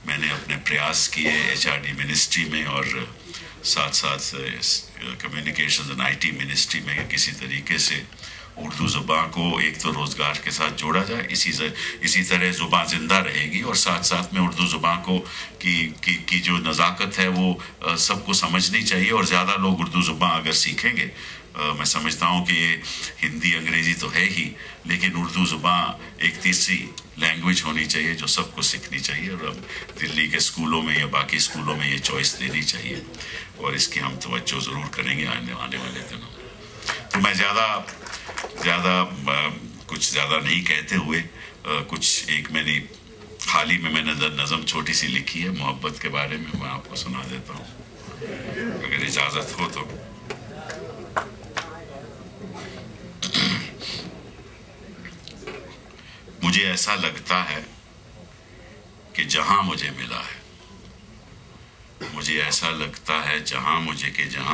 میں نے اپنے پریاس کیے HRD منسٹری میں اور ساتھ ساتھ کمیونیکیشنز اینڈ IT منسٹری میں کہ کسی طریقے سے اردو زبان کو ایک تو روزگار کے ساتھ جوڑا جائے، اسی طرح زبان زندہ رہے گی، اور ساتھ ساتھ میں اردو زبان کو کی جو نزاکت ہے وہ سب کو سمجھنی چاہیے، اور زیادہ لوگ اردو زبان اگر سیکھیں گے، میں سمجھتا ہوں کہ یہ ہندی انگریزی تو ہے ہی، لیکن اردو زبان ایک تیسری لینگویج ہونی چاہیے جو سب کو سیکھنی چاہیے، اور اب دلی کے اسکولوں میں یا باقی اسکولوں میں یہ چوائس دینی چاہیے، اور اس کی ہم توجہ ضرور کریں گے آنے والے دنوں میں۔ تو میں کچھ زیادہ نہیں کہتے ہوئے کچھ ایک میری حال ہی میں نے نظم چھوٹی سی لکھی ہے محبت کے بارے میں آپ کو سنا دیتا ہوں اگر اجازت ہو تو۔ مجھے ایسا لگتا ہے کہ جہاں مجھے ملا ہے، مجھے ایسا لگتا ہے جہاں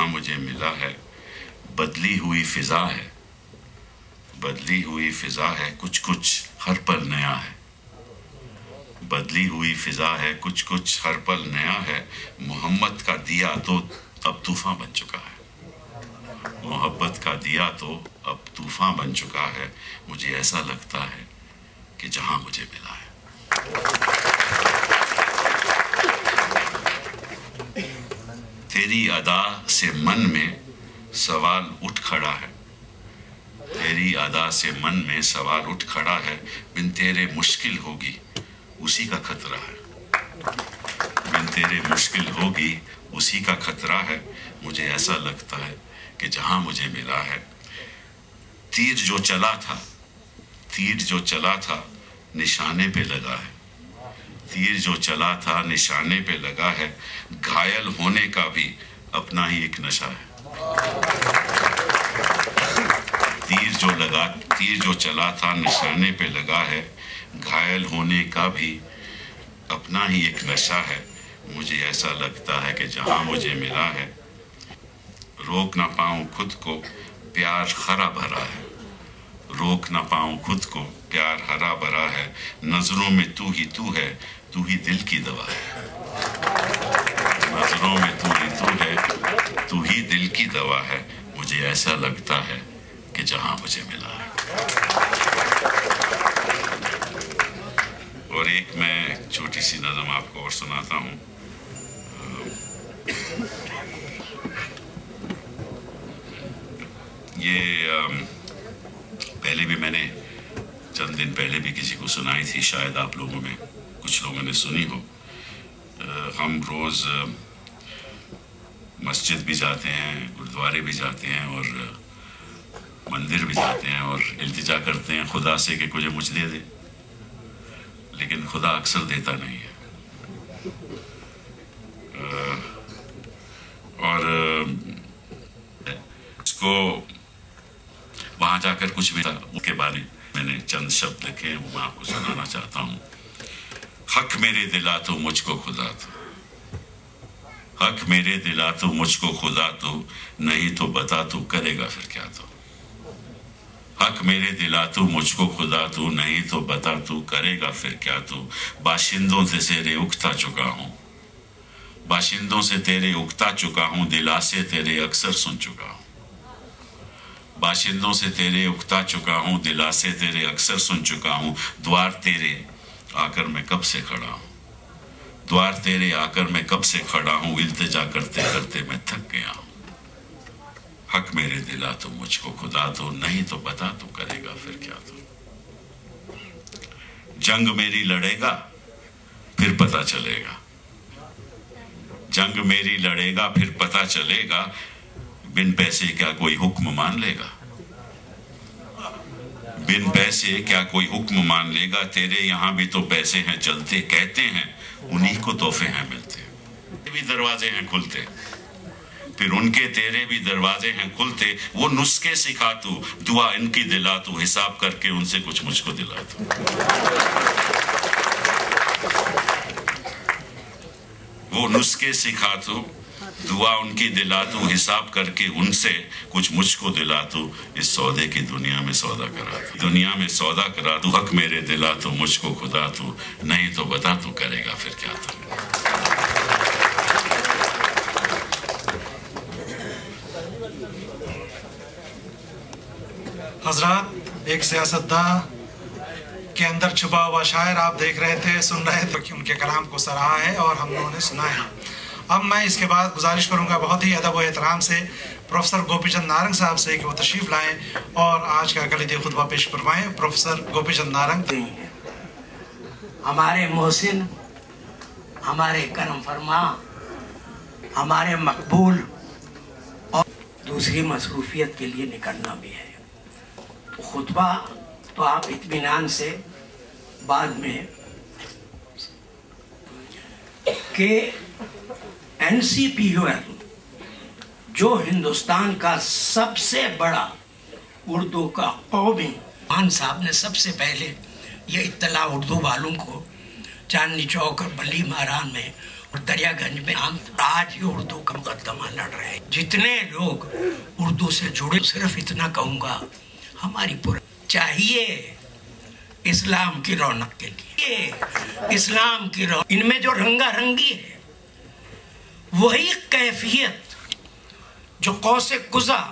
مجھے ملا ہے، بدلی ہوئی فضا ہے، بدلی ہوئی فضا ہے، کچھ ہر پل نیا ہے، بدلی ہوئی فضا ہے، کچھ ہر پل نیا ہے، محبت کا دیا تو اب طوفان بن چکا ہے، محبت کا دیا تو اب طوفان بن چکا ہے، مجھے ایسا لگتا ہے کہ جہاں مجھے ملا ہے۔ تیری ادا سے من میں سوال اٹھ کھڑا ہے، تیری ادا سے من میں سوال اٹھ کھڑا ہے، بن تیرے مشکل ہوگی اسی کا خطرہ ہے، بن تیرے مشکل ہوگی اسی کا خطرہ ہے، مجھے ایسا لگتا ہے کہ جہاں مجھے ملا ہے۔ تیر جو چلا تھا نشانے پہ لگا ہے، تیر جو چلا تھا نشانے پہ لگا ہے، گھائل ہونے کا بھی اپنا ہی ایک نشہ ہے، تیر جو چلا تھا نشانے پہ لگا ہے، گھائل ہونے کا بھی اپنا ہی ایک نشہ ہے، مجھے ایسا لگتا ہے کہ جہاں مجھے ملا ہے۔ روک نہ پاؤں خود کو پیار ہرا بھرا ہے، روک نہ پاؤں خود کو پیار ہرا بھرا ہے، نظروں میں تو ہے، تو ہی دل کی دوا ہے، نظروں میں تو ہے، تو ہی دل کی دوا ہے، مجھے ایسا لگتا ہے کہ جہاں مجھے ملا ہے۔ اور ایک میں چھوٹی سی نظم آپ کو اور سناتا ہوں۔ یہ پہلے بھی میں نے چند دن پہلے بھی کسی کو سنائی تھی، شاید آپ لوگوں میں کچھ لوگوں نے سنی ہو۔ ہم روز مسجد بھی جاتے ہیں، گردوارے بھی جاتے ہیں، اور مندر بھی جاتے ہیں، اور التجا کرتے ہیں خدا سے کہ مجھے دے دے، لیکن خدا اکثر دیتا نہیں ہے، اور اس کو وہاں جا کر کچھ بھی ان کے بارے میں نے چند شبد لکھے ہیں، وہ میں آپ کو سنانا چاہتا ہوں۔ حق میرے دلا تو مجھ کو خدا تو، حق میرے دلا تو مجھ کو خدا تو، نہیں تو بتا تو کرے گا پھر کیا تو، حق میرے دلا تو مجھ کو خدا تو، نہیں تو بتا تو کرے گا پھر کیا تو، باشندوں سے تیرے اکتا چکا ہوں، باشندوں سے تیرے اکتا چکا ہوں، دلا سے تیرے اکثر سن چکا ہوں، باشندوں سے تیرے اکتا چکا ہوں، دلا سے تیرے اکثر سن چکا ہوں، دوار تیرے آ کر میں کب سے کھڑا ہوں، دوار تیرے آ کر میں کب سے کھڑا ہوں، التجا کرتے کرتے میں تھک گیا ہوں، حق میرے دلا تو مجھ کو خدا تو، نہیں تو بتا تو کرے گا پھر کیا تو، جنگ میری لڑے گا پھر پتہ چلے گا، جنگ میری لڑے گا پھر پتہ چلے گا، بن پیسے کیا کوئی حکم مان لے گا، بن پیسے کیا کوئی حکم مان لے گا، تیرے یہاں بھی تو پیسے ہیں چلتے، کہتے ہیں انہی کو تحفے ہیں ملتے، بھی دروازے ہیں کھلتے، پھر ان کے تیرے بھی دروازے ہیں کھلتے، وہ نسخے سکھا تو، دعا ان کی دلا تو، حساب کر کے ان سے کچھ مجھ کو دلا تو، وہ نسخے سکھا تو، دعا ان کی دلا تو حساب کر کے ان سے کچھ مجھ کو دلا تو اس سودے کی دنیا میں سودا کرا تو دنیا میں سودا کرا تو حق میرے دلا تو مجھ کو خدا تو نہیں تو بتا تو کرے گا پھر کیا تو حضرات ایک سیاستداں کے اندر چھپا ہوا شاعر آپ دیکھ رہے تھے سن رہے تھے کہ ان کے کلام کو سراہا ہے اور ہم لوگوں نے سنا ہے. اب میں اس کے بعد گزارش کروں گا بہت ہی ادب و احترام سے پروفیسر گوپی چند نارنگ صاحب سے کہ وہ تشریف لائیں اور آج کا کلیدی خطبہ پیش فرمائیں. پروفیسر گوپی چند نارنگ. ہمارے محسن، ہمارے کرم فرما، ہمارے مقبول اور دوسری مصروفیت کے لیے نکلنا بھی ہے. خطبہ تو آپ اطمینان سے بعد میں کہ NCPUL جو ہندوستان کا سب سے بڑا اردو کا قومی خان صاحب نے سب سے پہلے یہ اطلاع اردو والوں کو چاندنی چوک اور بلی مہران میں اور دریا گنج میں آج یہ اردو کا مقدمہ لڑ رہے ہیں. جتنے لوگ اردو سے جڑے صرف اتنا کہوں گا ہماری پورا چاہیے اسلام کی رونق کے لیے اسلام کی رونق ان میں جو رنگا رنگی ہے وہی کیفیت جو قوس قزح